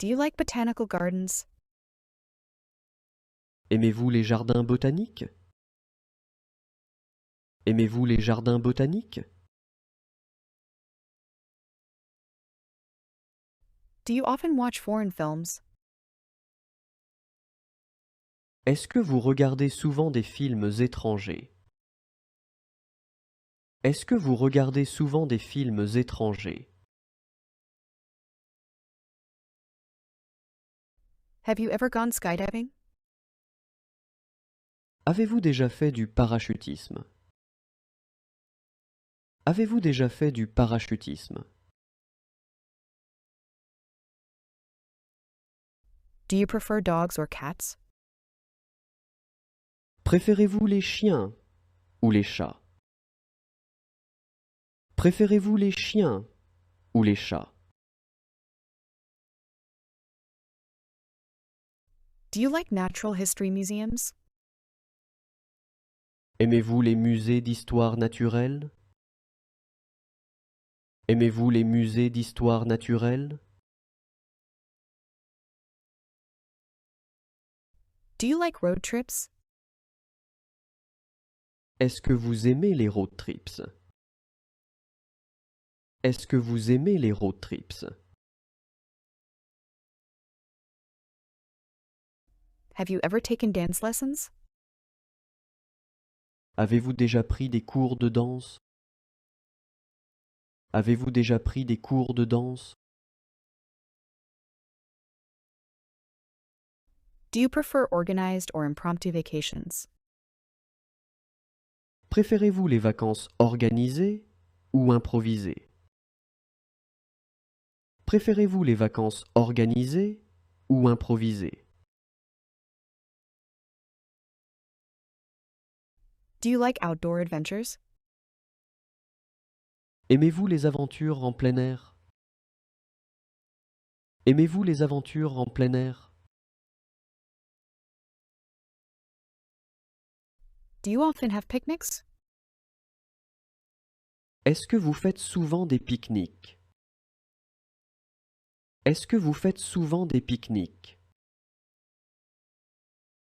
Do you like botanical gardens? Aimez-vous les jardins botaniques? Aimez-vous les jardins botaniques? Do you often watch foreign films? Est-ce que vous regardez souvent des films étrangers? Est-ce que vous regardez souvent des films étrangers? Have you ever gone skydiving? Avez-vous déjà fait du parachutisme? Avez-vous déjà fait du parachutisme? Do you prefer dogs or cats? Préférez-vous les chiens ou les chats? Préférez-vous les chiens ou les chats? Do you like natural history museums? Aimez-vous les musées d'histoire naturelle? Aimez-vous les musées d'histoire naturelle? Do you like road trips? Est-ce que vous aimez les road trips? Est-ce que vous aimez les road trips? Have you ever taken dance lessons? Avez-vous déjà pris des cours de danse? Avez-vous déjà pris des cours de danse? Do you prefer organized or impromptu vacations? Préférez-vous les vacances organisées ou improvisées? Préférez-vous les vacances organisées ou improvisées? Do you like outdoor adventures? Aimez-vous les aventures en plein air? Aimez-vous les aventures en plein air? Do you often have picnics? Est-ce que vous faites souvent des pique-niques? Est-ce que vous faites souvent des pique-niques?